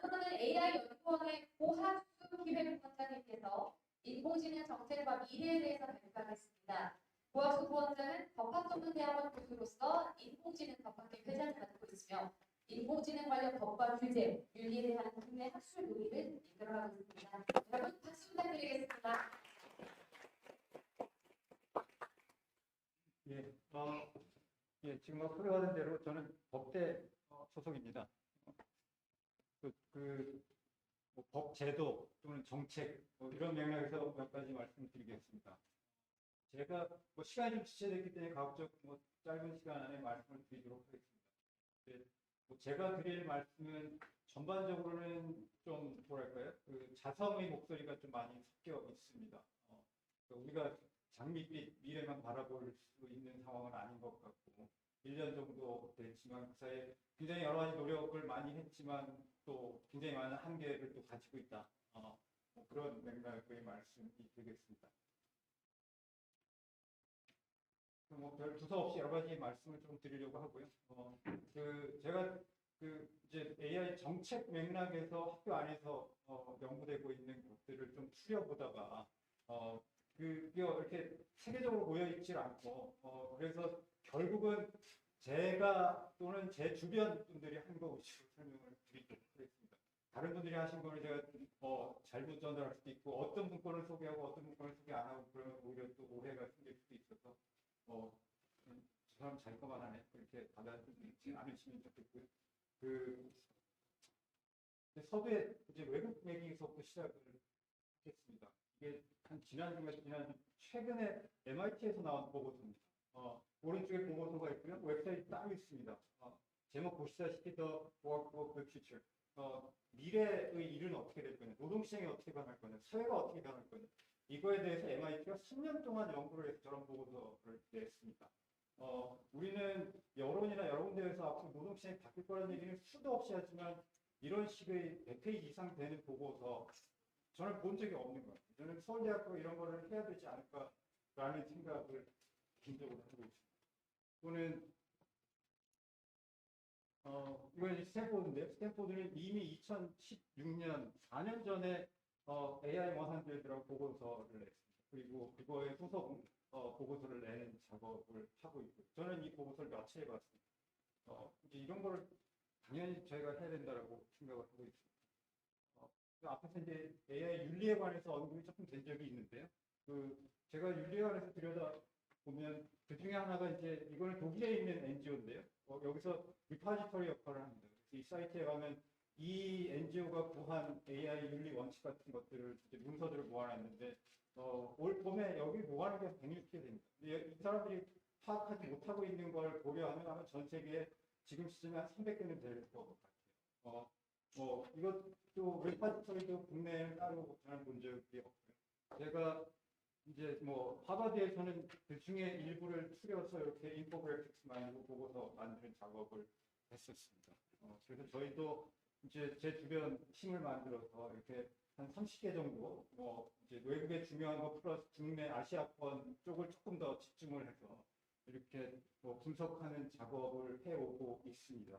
다음으로는 AI연구원의 고하수 기획부원장님께서 인공지능 정책과 미래에 대해서 발표하겠습니다. 고하수 부원장은 법학전문대학원 교수로서 인공지능 법학회 회장을 맡고 있으며 인공지능 관련 법과 규제, 윤리에 대한 국내 학술 논의를 이끌어가고 있습니다. 여러분 박수 부탁드리겠습니다. 지금 소개하는 대로 저는 법대 소속입니다. 법 제도 또는 정책 이런 맥락에서 몇 가지 말씀드리겠습니다. 제가 시간이 좀 지체됐기 때문에 가급적 짧은 시간 안에 말씀을 드리도록 하겠습니다. 제가 드릴 말씀은 전반적으로는 좀 뭐랄까요? 자성의 목소리가 좀 많이 섞여 있습니다. 우리가 장밋빛 미래만 바라볼 수 있는 상황은 아닌 것 같고 1년 정도 됐지만 그 사이에 굉장히 여러 가지 노력을 많이 했지만 또 굉장히 많은 한계를 또 가지고 있다. 그런 맥락의 말씀이 되겠습니다. 별 두서 없이 여러 가지 말씀을 좀 드리려고 하고요. 제가 이제 AI 정책 맥락에서 학교 안에서 연구되고 있는 것들을 좀 추려보다가 그게 이렇게 세계적으로 모여 있질 않고 그래서 결국은 제가 또는 제 주변 분들이 한 거 위주로 설명을 드리도록 하겠습니다. 다른 분들이 하신 거를 제가 잘못 전달할 수도 있고 어떤 문건을 소개하고 어떤 문건을 소개 안 하고 그러면 오히려 또 오해가 생길 수도 있어서 저 사람 자기 것만 하네 그렇게 받아들이지 않으시면 좋겠고요. 서두에 이제 외국 얘기서부터 시작을 하겠습니다. 이게 지난 최근에 MIT에서 나온 보고서입니다. 오른쪽에 보고서가 있고요. 웹사이트 따로 있습니다. 제목 보시다시피 The Work of the Future. 미래의 일은 어떻게 될 거냐, 노동시장이 어떻게 변할 거냐, 사회가 어떻게 변할 거냐. 이거에 대해서 MIT가 10년 동안 연구를 해서 저런 보고서를 냈습니다. 우리는 여론이나 여러 군데에서 앞으로 노동시장이 바뀔 거라는 얘기는 수도 없이 하지만 이런 식의 100페이지 이상 되는 보고서 저는 본 적이 없는 것 같아요. 저는 서울대학교 이런 거를 해야 되지 않을까라는 생각을 개인적으로 하고 있습니다. 또는 이건 스탠포드인데요. 스탠포드는 이미 2016년 4년 전에 AI 100라고 보고서를 냈습니다. 그리고 그거에 후속 보고서를 내는 작업을 하고 있고 저는 이 보고서를 며칠 봤습니다. 이제 이런 걸 당연히 저희가 해야 된다고 생각을 하고 있습니다. 앞에서 이제 AI 윤리에 관해서 언급이 조금 된 적이 있는데요. 제가 윤리에 관해서 들여다 보면 그 중에 하나가 이제 이거는 독일에 있는 NGO인데요. 여기서 리파지터리 역할을 합니다. 이 사이트에 가면 이 NGO가 구한 AI 윤리 원칙 같은 것들을 이제 문서들을 모아놨는데 올 봄에 여기 모아놓은 게 160개 됩니다. 이 사람들이 파악하지 못하고 있는 걸 고려하면 아마 전 세계에 지금 시점에 한 300개는 될 것 같아요. 이것도 리파지터리도 국내에 따로 저는 본 적이 없고요. 제가 이제 하버드에서는 그 중에 일부를 추려서 이렇게 인포그래픽스 만들고 보고서 만드는 작업을 했었습니다. 그래서 저희도 이제 제 주변 팀을 만들어서 이렇게 한 30개 정도 이제 외국의 중요한 거 플러스 국내 아시아권 쪽을 조금 더 집중을 해서 이렇게 분석하는 작업을 해오고 있습니다.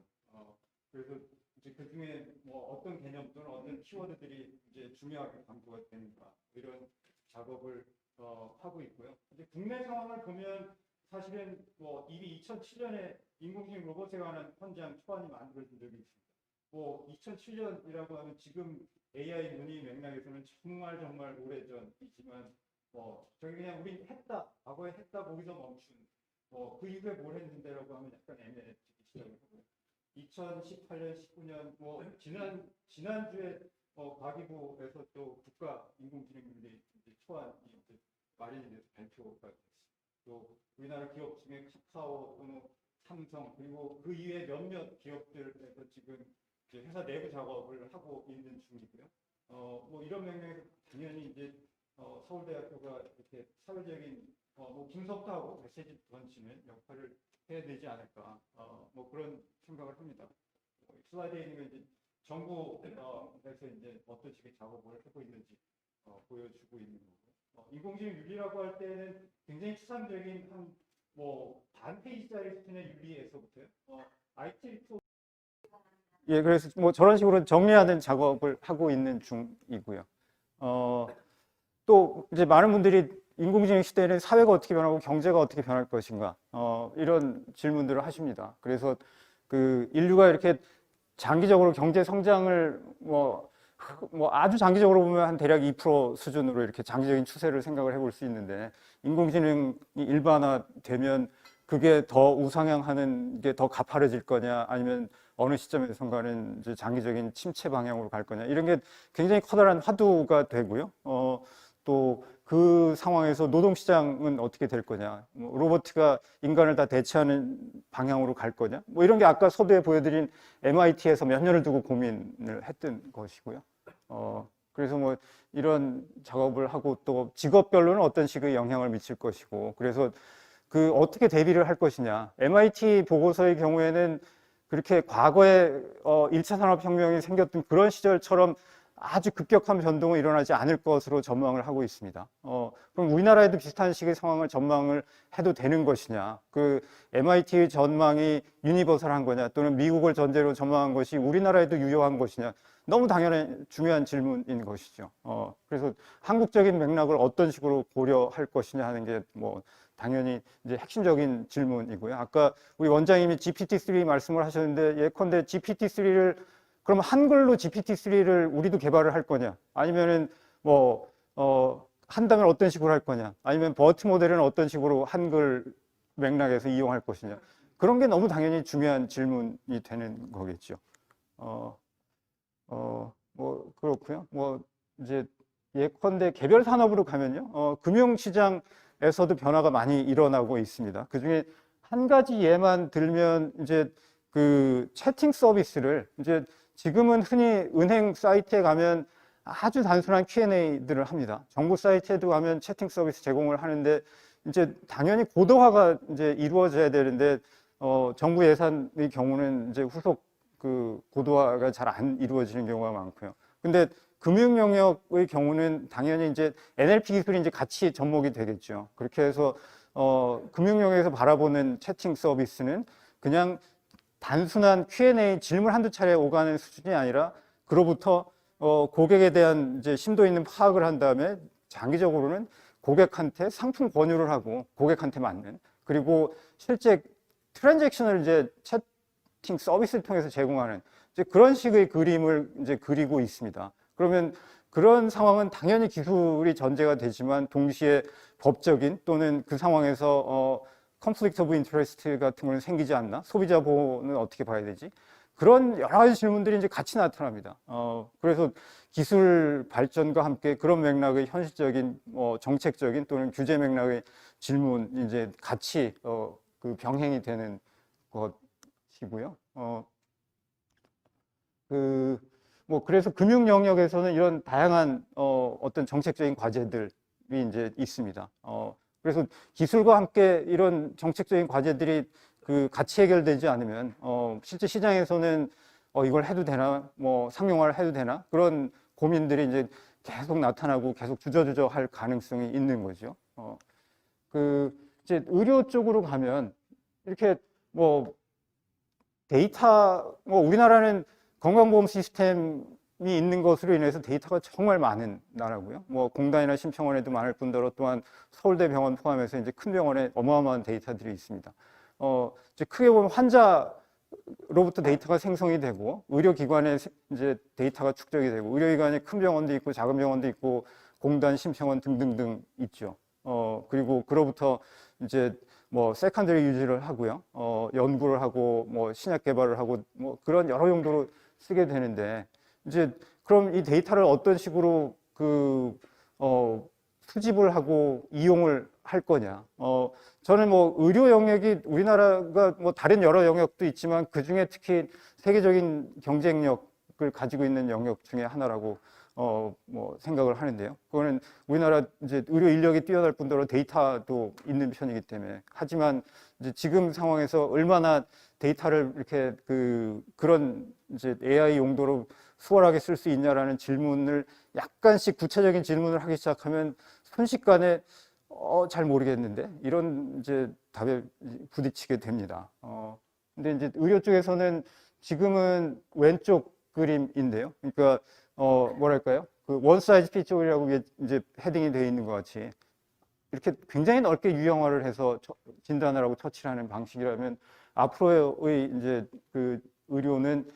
그래서 이제 그 중에 어떤 개념 또는 어떤 키워드들이 이제 중요하게 강조가 되는가 이런 작업을 하고 있고요. 이제 국내 상황을 보면 사실은 이미 2007년에 인공지능 로봇에 관한 헌장 초안이 만들어진 적이 있습니다. 2007년이라고 하면 지금 AI 논의 맥락에서는 정말 오래전이지만 저기 그냥 우리 했다, 과거에 했다 거기서 멈춘 그 이후에 뭘 했는데라고 하면 약간 애매해지기 시작을 하고요. 2018년, 19년 지난주에 과기부에서 또 국가 인공지능 윤리 초안이 마련이 돼서 발표가 됐습니다. 또 우리나라 기업 중에 카카오 또는 삼성 그리고 그 이외에 몇몇 기업들에서 지금 회사 내부 작업을 하고 있는 중이고요. 이런 맥락에서 당연히 이제 서울대학교가 이렇게 사회적인 분석도 하고 메시지 던지는 역할을 해야 되지 않을까 그런 생각을 합니다. 슬라이드에 있는 건 이제 정부에서 이제 어떤 식의 작업을 하고 있는지 보여주고 있는 거고 인공지능 윤리라고 할 때는 굉장히 추상적인 반 페이지짜리 수준의 윤리에서부터요. IT 리포트 예, 그래서 뭐 저런 식으로 정리하는 작업을 하고 있는 중이고요. 또 이제 많은 분들이 인공지능 시대에는 사회가 어떻게 변하고 경제가 어떻게 변할 것인가, 이런 질문들을 하십니다. 그래서 그 인류가 이렇게 장기적으로 경제 성장을 뭐 아주 장기적으로 보면 한 대략 2% 수준으로 이렇게 장기적인 추세를 생각을 해볼 수 있는데, 인공지능이 일반화되면 그게 더 우상향하는 게 더 가파르질 거냐, 아니면 어느 시점에선가는 이제 장기적인 침체 방향으로 갈 거냐, 이런 게 굉장히 커다란 화두가 되고요. 또 그 상황에서 노동시장은 어떻게 될 거냐, 뭐 로봇가 인간을 다 대체하는 방향으로 갈 거냐, 뭐 이런 게 아까 서두에 보여드린 MIT에서 몇 년을 두고 고민을 했던 것이고요. 그래서 뭐 이런 작업을 하고, 또 직업별로는 어떤 식의 영향을 미칠 것이고, 그래서 그 어떻게 대비를 할 것이냐. MIT 보고서의 경우에는 그렇게 과거에 1차 산업혁명이 생겼던 그런 시절처럼 아주 급격한 변동은 일어나지 않을 것으로 전망을 하고 있습니다. 그럼 우리나라에도 비슷한 식의 상황을 전망을 해도 되는 것이냐. 그 MIT의 전망이 유니버설한 거냐, 또는 미국을 전제로 전망한 것이 우리나라에도 유효한 것이냐. 너무 당연한 중요한 질문인 것이죠. 그래서 한국적인 맥락을 어떤 식으로 고려할 것이냐 하는 게 뭐 당연히 이제 핵심적인 질문이고요. 아까 우리 원장님이 GPT-3 말씀을 하셨는데, 예컨대 GPT-3를 그럼 한글로 GPT-3를 우리도 개발을 할 거냐? 아니면은 한다면 어떤 식으로 할 거냐? 아니면 버트 모델은 어떤 식으로 한글 맥락에서 이용할 것이냐? 그런 게 너무 당연히 중요한 질문이 되는 거겠죠. 뭐 그렇고요. 뭐 이제 예컨대 개별 산업으로 가면요. 금융시장에서도 변화가 많이 일어나고 있습니다. 그중에 한 가지 예만 들면, 이제 그 채팅 서비스를, 이제 지금은 흔히 은행 사이트에 가면 아주 단순한 Q&A들을 합니다. 정부 사이트에도 가면 채팅 서비스 제공을 하는데, 이제 당연히 고도화가 이제 이루어져야 되는데, 정부 예산의 경우는 이제 후속 그 고도화가 잘 안 이루어지는 경우가 많고요. 근데 금융 영역의 경우는 당연히 이제 NLP 기술이 이제 같이 접목이 되겠죠. 그렇게 해서 금융 영역에서 바라보는 채팅 서비스는 그냥 단순한 Q&A 질문 한두 차례 오가는 수준이 아니라, 그로부터 고객에 대한 이제 심도 있는 파악을 한 다음에 장기적으로는 고객한테 상품 권유를 하고, 고객한테 맞는, 그리고 실제 트랜잭션을 이제 채팅 서비스를 통해서 제공하는 이제 그런 식의 그림을 이제 그리고 있습니다. 그러면 그런 상황은 당연히 기술이 전제가 되지만, 동시에 법적인 또는 그 상황에서 conflict of interest 같은 건 생기지 않나? 소비자 보호는 어떻게 봐야 되지? 그런 여러 가지 질문들이 이제 같이 나타납니다. 그래서 기술 발전과 함께 그런 맥락의 현실적인, 정책적인 또는 규제 맥락의 질문이 이제 같이 그 병행이 되는 것이고요. 그래서 금융 영역에서는 이런 다양한 어떤 정책적인 과제들이 이제 있습니다. 그래서 기술과 함께 이런 정책적인 과제들이 그 같이 해결되지 않으면 실제 시장에서는 이걸 해도 되나, 뭐 상용화를 해도 되나, 그런 고민들이 이제 계속 나타나고 계속 주저주저 할 가능성이 있는 거죠. 이제 의료 쪽으로 가면 이렇게 뭐 데이터, 우리나라는 건강보험 시스템이 있는 것으로 인해서 데이터가 정말 많은 나라고요. 뭐 공단이나 심평원에도 많을 뿐더러, 또한 서울대 병원 포함해서 이제 큰 병원에 어마어마한 데이터들이 있습니다. 이제 크게 보면 환자로부터 데이터가 생성이 되고, 의료기관에 이제 데이터가 축적이 되고, 의료기관에 큰 병원도 있고 작은 병원도 있고 공단, 심평원 등등등 있죠. 그리고 그로부터 이제 뭐 세컨더리 유지를 하고요, 연구를 하고 뭐 신약 개발을 하고 뭐 그런 여러 용도로 쓰게 되는데, 이제 그럼 이 데이터를 어떤 식으로 수집을 하고 이용을 할 거냐. 저는 뭐 의료 영역이 우리나라가 뭐 다른 여러 영역도 있지만 그 중에 특히 세계적인 경쟁력을 가지고 있는 영역 중에 하나라고 뭐 생각을 하는데요. 그거는 우리나라 이제 의료 인력이 뛰어날 뿐더러 데이터도 있는 편이기 때문에. 하지만 이제 지금 상황에서 얼마나 데이터를 이렇게 그런 이제 AI 용도로 수월하게 쓸 수 있냐라는 질문을, 약간씩 구체적인 질문을 하기 시작하면 순식간에 잘 모르겠는데, 이런 이제 답에 부딪히게 됩니다. 근데 이제 의료 쪽에서는 지금은 왼쪽 그림인데요. 그러니까 뭐랄까요? 그 원 사이즈 피트 올이라고 이제 헤딩이 되어 있는 것 같이 이렇게 굉장히 넓게 유형화를 해서 진단을 하고 처치를 하는 방식이라면 앞으로의 이제 그 의료는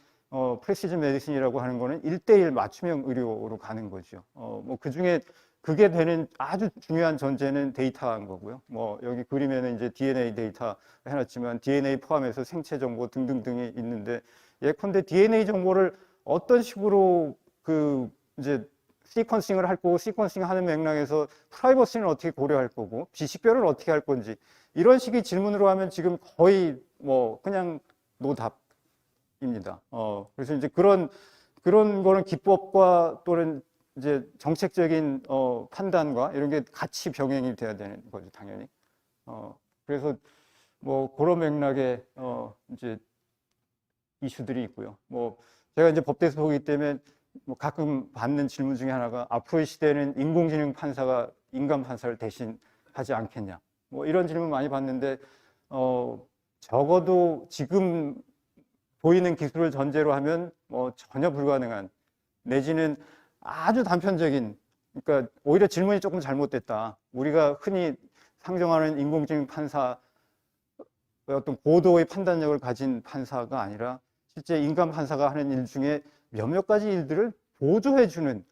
프레시즌 메디슨이라고 하는 거는 1대1 맞춤형 의료로 가는 거죠. 뭐 그중에 그게 되는 아주 중요한 전제는 데이터인 거고요. 뭐 여기 그림에는 이제 DNA 데이터 해놨지만 DNA 포함해서 생체 정보 등등등이 있는데 예컨대 DNA 정보를 어떤 식으로 그 이제 시퀀싱을 할 거고 시퀀싱 하는 맥락에서 프라이버시는 어떻게 고려할 거고 비식별을 어떻게 할 건지 이런 식의 질문으로 하면 지금 거의 뭐 그냥 노답입니다. 그래서 이제 그런 거는 기법과 또는 이제 정책적인 판단과 이런 게 같이 병행이 돼야 되는 거죠, 당연히. 그래서 뭐 그런 맥락의 이제 이슈들이 있고요. 뭐 제가 이제 법대에서 보기 때문에 뭐 가끔 받는 질문 중에 하나가 앞으로의 시대는 인공지능 판사가 인간 판사를 대신하지 않겠냐. 뭐 이런 질문 많이 받는데 적어도 지금 보이는 기술을 전제로 하면 뭐 전혀 불가능한 내지는 아주 단편적인 그러니까 오히려 질문이 조금 잘못됐다. 우리가 흔히 상정하는 인공지능 판사 어떤 고도의 판단력을 가진 판사가 아니라 실제 인간 판사가 하는 일 중에 몇몇 가지 일들을 보조해주는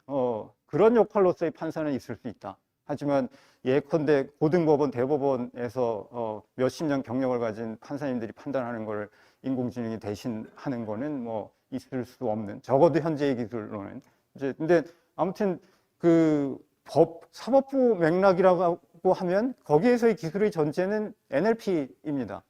그런 역할로서의 판사는 있을 수 있다. 하지만 예컨대 고등법원, 대법원에서 몇십 년 경력을 가진 판사님들이 판단하는 것을 인공지능이 대신하는 거는 뭐 있을 수 없는 적어도 현재의 기술로는 이제 근데 아무튼 그 사법부 맥락이라고 하면 거기에서의 기술의 전제는 NLP입니다.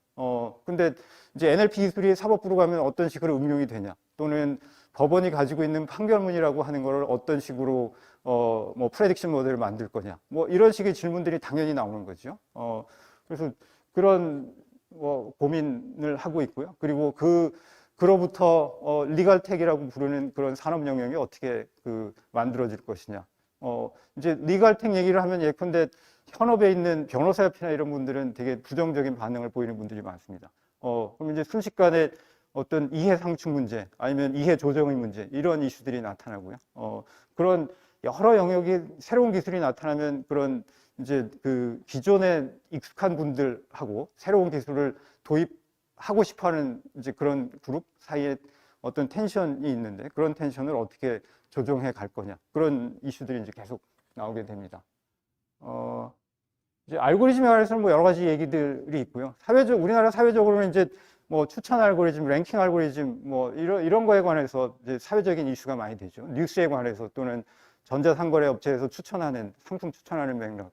근데 이제 NLP 기술이 사법부로 가면 어떤 식으로 응용이 되냐 또는 법원이 가지고 있는 판결문이라고 하는 거를 어떤 식으로 뭐 프레딕션 모델을 만들 거냐 뭐 이런 식의 질문들이 당연히 나오는 거죠. 그래서 그런 뭐 고민을 하고 있고요. 그리고 그로부터 리갈텍이라고 부르는 그런 산업 영역이 어떻게 만들어질 것이냐. 이제 리갈텍 얘기를 하면 예컨대 현업에 있는 변호사협회나 이런 분들은 되게 부정적인 반응을 보이는 분들이 많습니다. 그럼 이제 순식간에 어떤 이해 상충 문제 아니면 이해 조정의 문제 이런 이슈들이 나타나고요. 그런 여러 영역이 새로운 기술이 나타나면 그런 이제 그 기존에 익숙한 분들하고 새로운 기술을 도입하고 싶어하는 이제 그런 그룹 사이에 어떤 텐션이 있는데 그런 텐션을 어떻게 조정해 갈 거냐 그런 이슈들이 이제 계속 나오게 됩니다. 이제 알고리즘에 관해서는 뭐 여러 가지 얘기들이 있고요. 우리나라 사회적으로는 이제 뭐 추천 알고리즘, 랭킹 알고리즘 뭐 이런 거에 관해서 이제 사회적인 이슈가 많이 되죠. 뉴스에 관해서 또는 전자상거래 업체에서 상품 추천하는 맥락.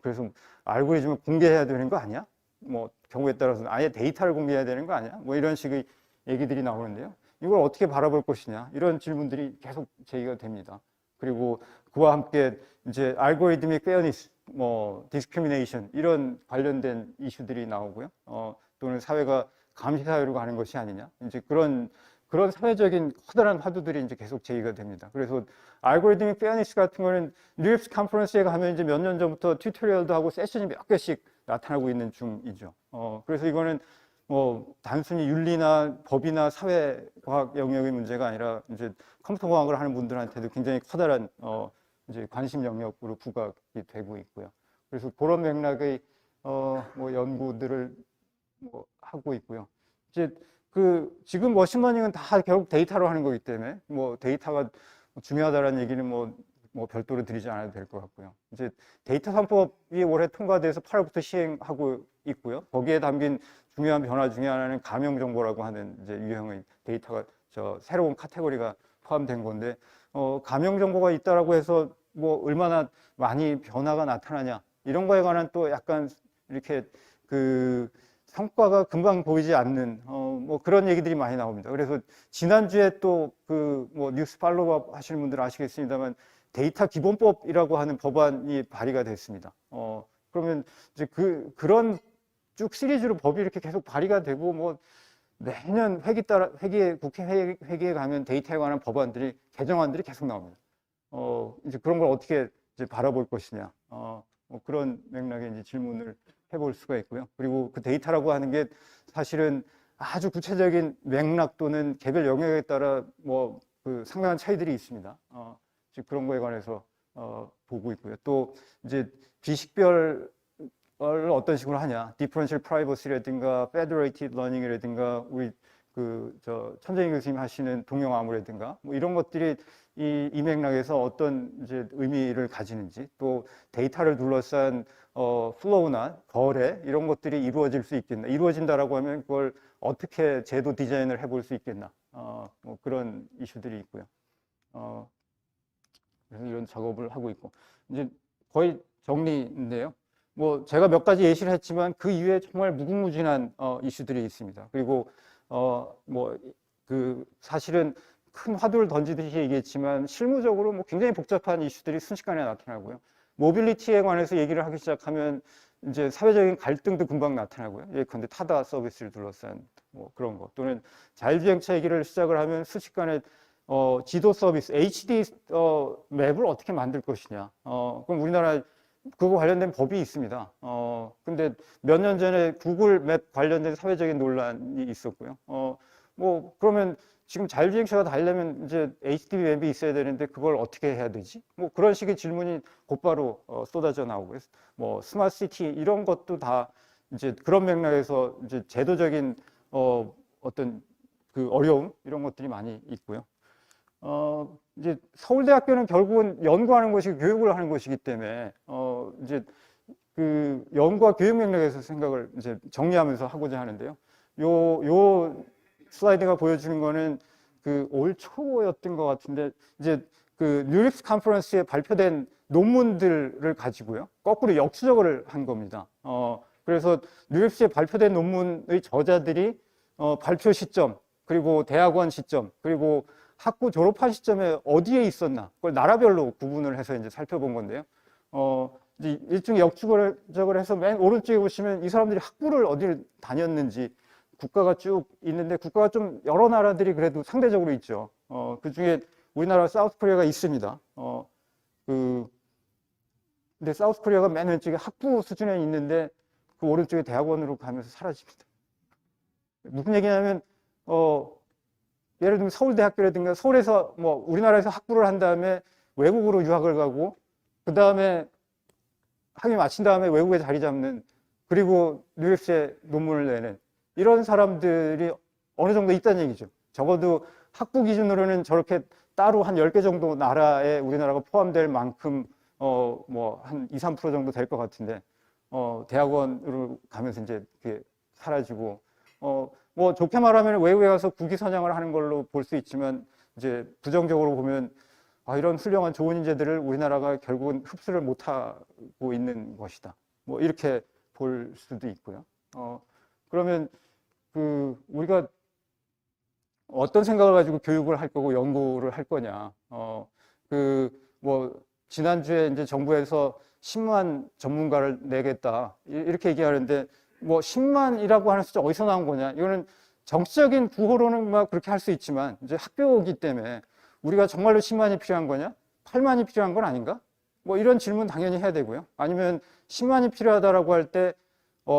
그래서 알고리즘을 공개해야 되는 거 아니야? 뭐 경우에 따라서는 아예 데이터를 공개해야 되는 거 아니야? 뭐 이런 식의 얘기들이 나오는데요. 이걸 어떻게 바라볼 것이냐? 이런 질문들이 계속 제기가 됩니다. 그리고 그와 함께 이제 알고리즘의 페어니스, 뭐 디스크리미네이션 이런 관련된 이슈들이 나오고요. 또는 사회가 감시 사회로 가는 것이 아니냐. 이제 그런 사회적인 커다란 화두들이 이제 계속 제기가 됩니다. 그래서 알고리즘의 페어니스 같은 거는 뉴욕 컨퍼런스에 가면 이제 몇 년 전부터 튜토리얼도 하고 세션이 몇 개씩 나타나고 있는 중이죠. 그래서 이거는 뭐 단순히 윤리나 법이나 사회과학 영역의 문제가 아니라 이제 컴퓨터과학을 하는 분들한테도 굉장히 커다란 이제 관심 영역으로 부각이 되고 있고요. 그래서 그런 맥락의 뭐 연구들을 뭐 하고 있고요. 이제 지금 머신러닝은 다 결국 데이터로 하는 거기 때문에 뭐 데이터가 중요하다는 얘기는 뭐 별도로 드리지 않아도 될 것 같고요. 이제 데이터 3법이 올해 통과돼서 8월부터 시행하고 있고요. 거기에 담긴 중요한 변화 중에 하나는 가명 정보라고 하는 이제 유형의 데이터가 새로운 카테고리가 포함된 건데 가명 정보가 있다라고 해서 뭐 얼마나 많이 변화가 나타나냐 이런 거에 관한 또 약간 이렇게 성과가 금방 보이지 않는 뭐 그런 얘기들이 많이 나옵니다. 그래서 지난주에 또 뭐 뉴스 팔로우업 하시는 분들 아시겠습니다만 데이터 기본법이라고 하는 법안이 발의가 됐습니다. 그러면 이제 그런 쭉 시리즈로 법이 이렇게 계속 발의가 되고 뭐 매년 국회 회기에 가면 데이터에 관한 개정안들이 계속 나옵니다. 이제 그런 걸 어떻게 이제 바라볼 것이냐. 뭐 그런 맥락의 이제 질문을 해볼 수가 있고요. 그리고 그 데이터라고 하는 게 사실은 아주 구체적인 맥락 또는 개별 영역에 따라 뭐 그 상당한 차이들이 있습니다. 즉 그런 거에 관해서 보고 있고요. 또 이제 비식별을 어떤 식으로 하냐, 디퍼런셜 프라이버시라든가 페더레이티드 러닝이라든가 우리 천정희 교수님 하시는 동영 암호라든가 뭐 이런 것들이 이 맥락에서 어떤 이제 의미를 가지는지, 또 데이터를 둘러싼 플로우나 거래 이런 것들이 이루어질 수 있겠나, 이루어진다라고 하면 그걸 어떻게 제도 디자인을 해볼 수 있겠나, 뭐 그런 이슈들이 있고요. 그래서 이런 작업을 하고 있고, 이제 거의 정리인데요. 뭐 제가 몇 가지 예시를 했지만 그 이외에 정말 무궁무진한 이슈들이 있습니다. 그리고 뭐 사실은 큰 화두를 던지듯이 얘기했지만 실무적으로 뭐 굉장히 복잡한 이슈들이 순식간에 나타나고요. 모빌리티에 관해서 얘기를 하기 시작하면 이제 사회적인 갈등도 금방 나타나고요. 예컨대 타다 서비스를 둘러싼 뭐 그런 거, 또는 자율주행차 얘기를 시작을 하면 순식간에 지도 서비스, HD 맵을 어떻게 만들 것이냐. 그럼 우리나라 그거 관련된 법이 있습니다. 근데 몇 년 전에 구글 맵 관련된 사회적인 논란이 있었고요. 뭐 그러면 지금 자율주행차가 달려면 이제 HD 맵이 있어야 되는데 그걸 어떻게 해야 되지? 뭐 그런 식의 질문이 곧바로 쏟아져 나오고요. 뭐 스마트 시티 이런 것도 다 이제 그런 맥락에서 이제 제도적인 어떤 그 어려움 이런 것들이 많이 있고요. 이제 서울대학교는 결국은 연구하는 것이 교육을 하는 것이기 때문에 이제 그 연구와 교육 맥락에서 생각을 이제 정리하면서 하고자 하는데요. 요 슬라이드가 보여주는 거는 그 올 초였던 것 같은데 이제 그 뉴립스 컨퍼런스에 발표된 논문들을 가지고요. 거꾸로 역추적을 한 겁니다. 그래서 뉴립스에 발표된 논문의 저자들이 발표 시점, 그리고 대학원 시점, 그리고 학부 졸업한 시점에 어디에 있었나, 그걸 나라별로 구분을 해서 이제 살펴본 건데요. 이제 일종의 역추적을 해서 맨 오른쪽에 보시면 이 사람들이 학부를 어디를 다녔는지 국가가 쭉 있는데, 국가가 좀 여러 나라들이 그래도 상대적으로 있죠. 그 중에 우리나라 사우스 코리아가 있습니다. 근데 사우스 코리아가 맨 왼쪽에 학부 수준에 있는데 그 오른쪽에 대학원으로 가면서 사라집니다. 무슨 얘기냐면, 예를 들면 서울대학교라든가 서울에서 뭐 우리나라에서 학부를 한 다음에 외국으로 유학을 가고, 그 다음에 학위 마친 다음에 외국에 자리 잡는, 그리고 뉴욕시에 논문을 내는 이런 사람들이 어느 정도 있다는 얘기죠. 적어도 학부 기준으로는 저렇게 따로 한 10개 정도 나라에 우리나라가 포함될 만큼 뭐 한 2, 3% 정도 될 것 같은데, 대학원으로 가면서 이제 그게 사라지고, 뭐 좋게 말하면 외국에 가서 국위 선양을 하는 걸로 볼 수 있지만, 이제 부정적으로 보면 이런 훌륭한 좋은 인재들을 우리나라가 결국은 흡수를 못하고 있는 것이다, 뭐 이렇게 볼 수도 있고요. 그러면 우리가 어떤 생각을 가지고 교육을 할 거고 연구를 할 거냐. 뭐 지난주에 이제 정부에서 10만 전문가를 내겠다 이렇게 얘기하는데, 뭐 10만이라고 하는 숫자 어디서 나온 거냐? 이거는 정치적인 구호로는 막 그렇게 할 수 있지만, 이제 학교이기 때문에 우리가 정말로 10만이 필요한 거냐? 8만이 필요한 건 아닌가? 뭐 이런 질문 당연히 해야 되고요. 아니면 10만이 필요하다라고 할 때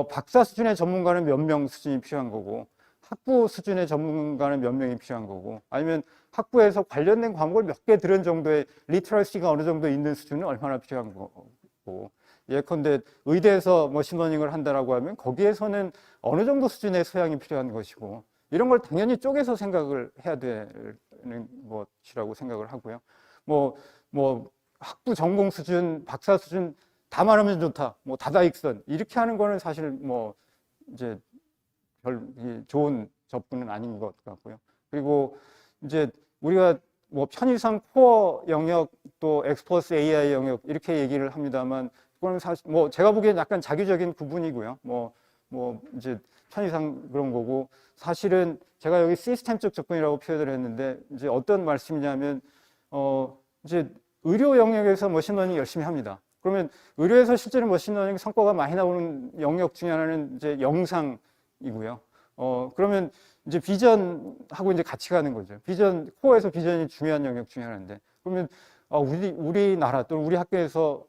박사 수준의 전문가는 몇 명 수준이 필요한 거고, 학부 수준의 전문가는 몇 명이 필요한 거고, 아니면 학부에서 관련된 과목을 몇 개 들은 정도의 리터러시가 어느 정도 있는 수준은 얼마나 필요한 거고, 예컨대 의대에서 머신러닝을 한다라고 하면 거기에서는 어느 정도 수준의 소양이 필요한 것이고, 이런 걸 당연히 쪼개서 생각을 해야 되는 것이라고 생각을 하고요. 뭐 학부 전공 수준, 박사 수준 다 말하면 좋다, 뭐 다다익선 이렇게 하는 거는 사실 뭐 이제 별 좋은 접근은 아닌 것 같고요. 그리고 이제 우리가 뭐 편의상 코어 영역 또 엑스퍼스 AI 영역 이렇게 얘기를 합니다만, 그거는 사실 뭐 제가 보기엔 약간 자기적인 구분이고요. 뭐 이제 편의상 그런 거고, 사실은 제가 여기 시스템적 접근이라고 표현을 했는데, 이제 어떤 말씀이냐면 이제 의료 영역에서 머신러닝 열심히 합니다. 그러면 의료에서 실제로 머신러닝 성과가 많이 나오는 영역 중에 하나는 이제 영상이고요. 그러면 이제 비전하고 이제 같이 가는 거죠. 비전, 코어에서 비전이 중요한 영역 중에 하나인데, 그러면 우리나라 또 우리 학교에서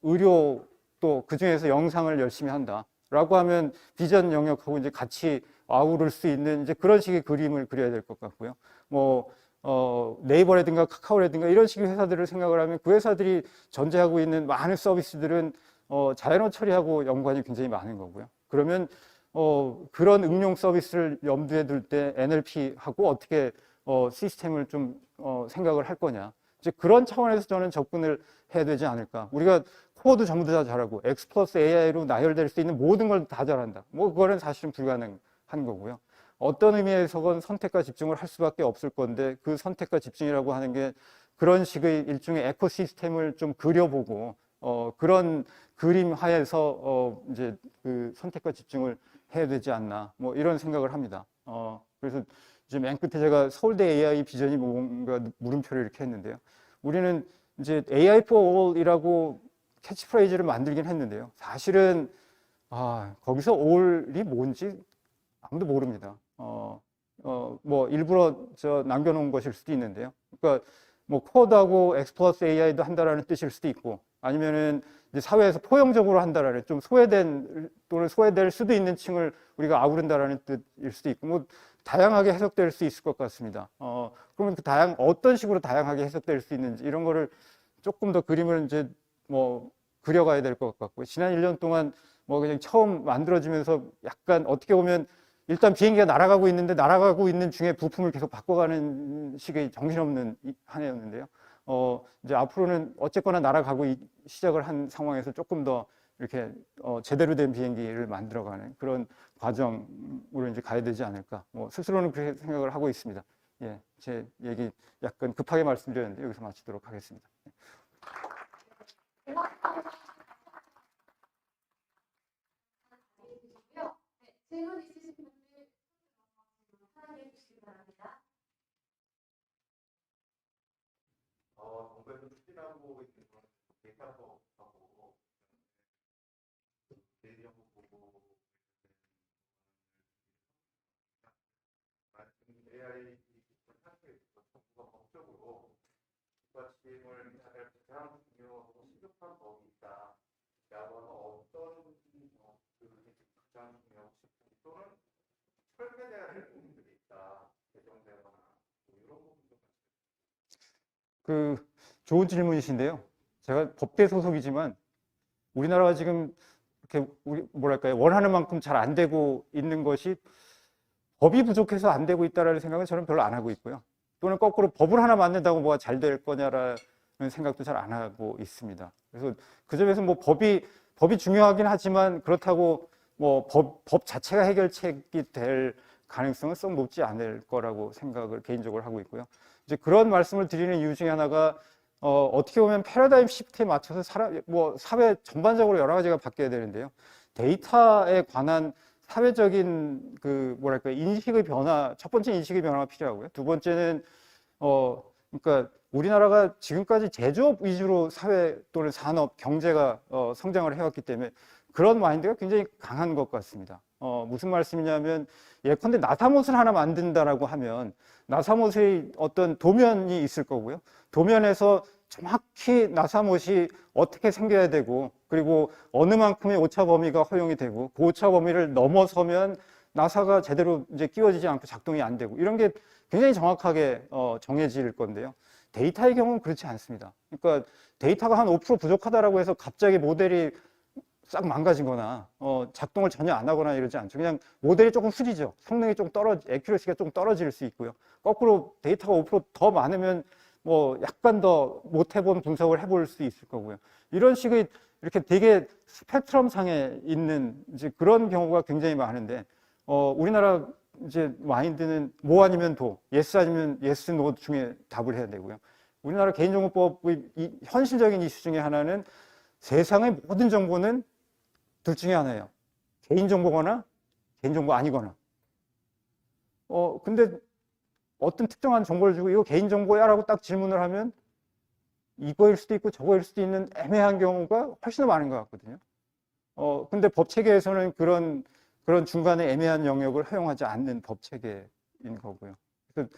의료 또 그 중에서 영상을 열심히 한다라고 하면 비전 영역하고 이제 같이 아우를 수 있는 이제 그런 식의 그림을 그려야 될 것 같고요. 뭐 네이버라든가 카카오라든가 이런 식의 회사들을 생각을 하면 그 회사들이 전제하고 있는 많은 서비스들은 자연어 처리하고 연관이 굉장히 많은 거고요. 그러면 그런 응용 서비스를 염두에 둘 때 NLP하고 어떻게 시스템을 좀 생각을 할 거냐. 이제 그런 차원에서 저는 접근을 해야 되지 않을까. 우리가 코어도 전부 다 잘하고 X 플러스 AI로 나열될 수 있는 모든 걸 다 잘한다. 뭐 그거는 사실은 불가능한 거고요. 어떤 의미에서건 선택과 집중을 할 수밖에 없을 건데 그 선택과 집중이라고 하는 게 그런 식의 일종의 에코시스템을 좀 그려보고 그런 그림 하에서 이제 그 선택과 집중을 해야 되지 않나 뭐 이런 생각을 합니다. 그래서 이제 맨 끝에 제가 서울대 AI 비전이 뭔가 물음표를 이렇게 했는데요. 우리는 이제 AI for all이라고 캐치프레이즈를 만들긴 했는데요. 사실은 거기서 all이 뭔지 아무도 모릅니다. 뭐 일부러 남겨놓은 것일 수도 있는데요. 그러니까 뭐 코드하고 X 플러스 AI도 한다라는 뜻일 수도 있고 아니면은 이제 사회에서 포용적으로 한다라는 좀 소외된 또는 소외될 수도 있는 층을 우리가 아우른다라는 뜻일 수도 있고 뭐 다양하게 해석될 수 있을 것 같습니다. 그러면 그 어떤 식으로 다양하게 해석될 수 있는지 이런 거를 조금 더 그림을 이제 뭐 그려가야 될 것 같고 지난 1년 동안 뭐 그냥 처음 만들어지면서 약간 어떻게 보면 일단 비행기가 날아가고 있는데 날아가고 있는 중에 부품을 계속 바꿔가는 식의 정신없는 한 해였는데요. 이제 앞으로는 어쨌거나 날아가고 시작을 한 상황에서 조금 더 이렇게 제대로 된 비행기를 만들어가는 그런 과정으로 이제 가야 되지 않을까. 뭐 스스로는 그렇게 생각을 하고 있습니다. 예, 제 얘기 약간 급하게 말씀드렸는데 여기서 마치도록 하겠습니다. 질문 있으신 분들 사랑해 주시기 바랍니다. 정부에서 추진하고 있는 그런 데이터하고 대리정보 보고 AI 기술 사실 정부가 법적으로 뒷받침을 해야 될 가장 중요하고 시급한 법이 있다라고 하면 어떤 가장 중요하고 시급한 또는 철폐돼야 될 부분들이 있다 개정되거나 뭐 이런 부분들 좋은 질문이신데요. 제가 법대 소속이지만 우리나라가 지금 이렇게 뭐랄까요 원하는 만큼 잘 안 되고 있는 것이 법이 부족해서 안 되고 있다라는 생각은 저는 별로 안 하고 있고요. 또는 거꾸로 법을 하나 만든다고 뭐가 잘 될 거냐라는 생각도 잘 안 하고 있습니다. 그래서 그 점에서 뭐 법이 중요하긴 하지만 그렇다고 뭐 법 자체가 해결책이 될 가능성은 썩 높지 않을 거라고 생각을 개인적으로 하고 있고요. 이제 그런 말씀을 드리는 이유 중에 하나가 어떻게 보면 패러다임 시프트에 맞춰서 사회 전반적으로 여러 가지가 바뀌어야 되는데요. 데이터에 관한 사회적인 인식의 변화, 첫 번째 인식의 변화가 필요하고요. 두 번째는 그러니까 우리나라가 지금까지 제조업 위주로 사회 또는 산업, 경제가 성장을 해왔기 때문에 그런 마인드가 굉장히 강한 것 같습니다. 무슨 말씀이냐면 예컨대 나사못을 하나 만든다라고 하면 나사못의 어떤 도면이 있을 거고요. 도면에서 정확히 나사못이 어떻게 생겨야 되고 그리고 어느 만큼의 오차 범위가 허용이 되고 그 오차 범위를 넘어서면 나사가 제대로 이제 끼워지지 않고 작동이 안 되고 이런 게 굉장히 정확하게 정해질 건데요. 데이터의 경우는 그렇지 않습니다. 그러니까 데이터가 한 5% 부족하다라고 해서 갑자기 모델이 싹 망가지거나 작동을 전혀 안 하거나 이러지 않죠. 그냥 모델이 조금 흐리죠. 성능이 좀 애큐러시가 좀 떨어질 수 있고요. 거꾸로 데이터가 5%더 많으면 뭐 약간 더 못 해본 분석을 해볼 수 있을 거고요. 이런 식의 이렇게 되게 스펙트럼 상에 있는 이제 그런 경우가 굉장히 많은데 우리나라 이제 마인드는 뭐 아니면 도, 예스 아니면 예스 노 중에 답을 해야 되고요. 우리나라 개인정보법의 현실적인 이슈 중에 하나는 세상의 모든 정보는 둘 중에 하나예요. 개인정보거나 개인정보 아니거나. 근데 어떤 특정한 정보를 주고 이거 개인정보야? 라고 딱 질문을 하면 이거일 수도 있고 저거일 수도 있는 애매한 경우가 훨씬 더 많은 것 같거든요. 근데 법 체계에서는 그런 중간에 애매한 영역을 허용하지 않는 법 체계인 거고요. 그래서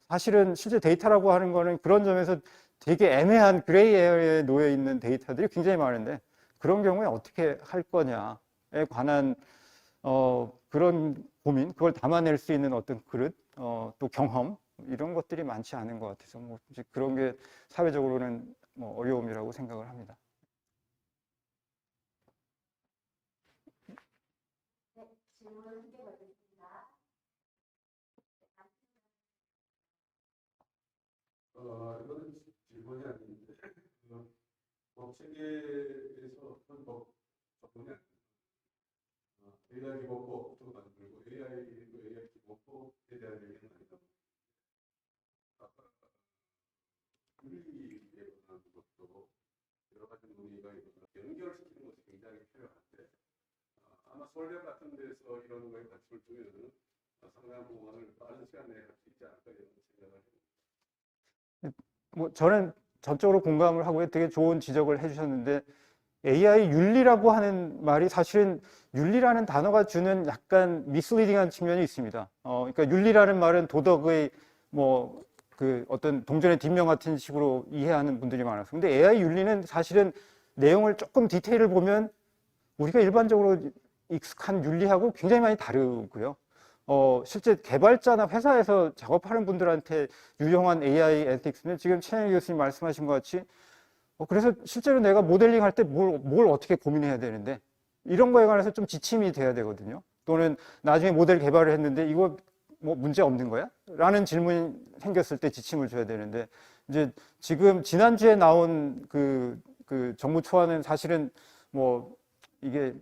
사실은 실제 데이터라고 하는 거는 그런 점에서 되게 애매한 그레이 에어에 놓여 있는 데이터들이 굉장히 많은데 그런 경우에 어떻게 할 거냐에 관한 그런 고민, 그걸 담아낼 수 있는 어떤 그릇, 또 경험 이런 것들이 많지 않은 것 같아서 뭐 이제 그런 게 사회적으로는 뭐 어려움이라고 생각을 합니다. 네, 질문 함께 받겠습니다. 이거는 질문이 아닌데, 법 체계에서 어떤 법 접근이 안 돼요. AI 기본법도 만들고, AI 기본법에 대한 얘기는 아니다. 아까 윤리에 관한 것도 여러 가지 논의가 있고, 연결시키는 것이 굉장히 필요한데, 아마 서울대 같은 데서 이런 거에 같이 두면은 상당한 부분을 빠른 시간 내에 할 수 있지 않을까 이런 생각을 해요. 뭐 저는 전적으로 공감을 하고요. 되게 좋은 지적을 해주셨는데 AI 윤리라고 하는 말이 사실은 윤리라는 단어가 주는 약간 미스리딩한 측면이 있습니다. 그러니까 윤리라는 말은 도덕의 뭐 그 어떤 동전의 뒷면 같은 식으로 이해하는 분들이 많아서 근데 AI 윤리는 사실은 내용을 조금 디테일을 보면 우리가 일반적으로 익숙한 윤리하고 굉장히 많이 다르고요. 실제 개발자나 회사에서 작업하는 분들한테 유용한 AI 에틱스는 지금 최영희 교수님 말씀하신 것 같이 그래서 실제로 내가 모델링 할 때 뭘 어떻게 고민해야 되는데 이런 거에 관해서 좀 지침이 돼야 되거든요. 또는 나중에 모델 개발을 했는데 이거 뭐 문제 없는 거야? 라는 질문이 생겼을 때 지침을 줘야 되는데 이제 지금 지난주에 나온 그 정부 초안은 사실은 뭐 이게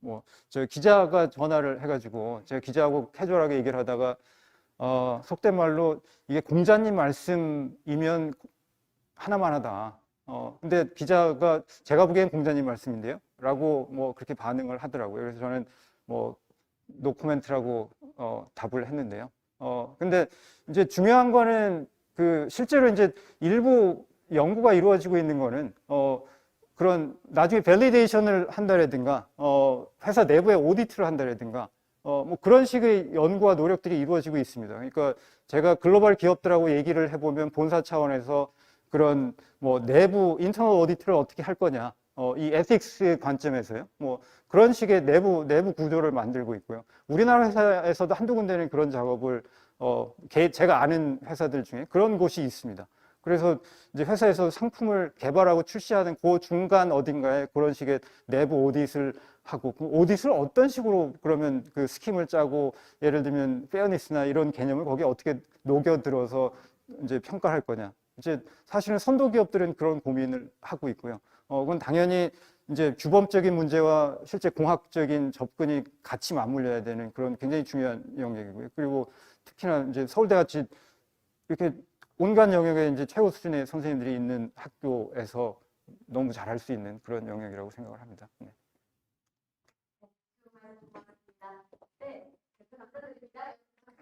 뭐 저 기자가 전화를 해가지고 제가 기자하고 캐주얼하게 얘기를 하다가 속된 말로 이게 공자님 말씀이면 하나만 하다. 근데 기자가 제가 보기엔 공자님 말씀인데요? 라고 뭐 그렇게 반응을 하더라고요. 그래서 저는 뭐 노코멘트라고 답을 했는데요. 근데 이제 중요한 거는 그 실제로 이제 일부 연구가 이루어지고 있는 거는 그런 나중에 밸리데이션을 한다라든가 회사 내부에 오디트를 한다라든가 뭐 그런 식의 연구와 노력들이 이루어지고 있습니다. 그러니까 제가 글로벌 기업들하고 얘기를 해보면 본사 차원에서 그런 뭐 내부 인터널 오디트를 어떻게 할 거냐 이 에틱스 관점에서요. 뭐 그런 식의 내부 구조를 만들고 있고요. 우리나라 회사에서도 한두 군데는 그런 작업을 제가 아는 회사들 중에 그런 곳이 있습니다. 그래서 이제 회사에서 상품을 개발하고 출시하는 그 중간 어딘가에 그런 식의 내부 오디트를 하고 그 오디트를 어떤 식으로 그러면 그 스킴을 짜고 예를 들면 페어니스나 이런 개념을 거기에 어떻게 녹여들어서 이제 평가할 거냐. 이제 사실은 선도 기업들은 그런 고민을 하고 있고요. 그건 당연히 이제 규범적인 문제와 실제 공학적인 접근이 같이 맞물려야 되는 그런 굉장히 중요한 영역이고요. 그리고 특히나 이제 서울대같이 이렇게 온갖 영역에 이제 최고 수준의 선생님들이 있는 학교에서 너무 잘할 수 있는 그런 영역이라고 생각을 합니다. 네.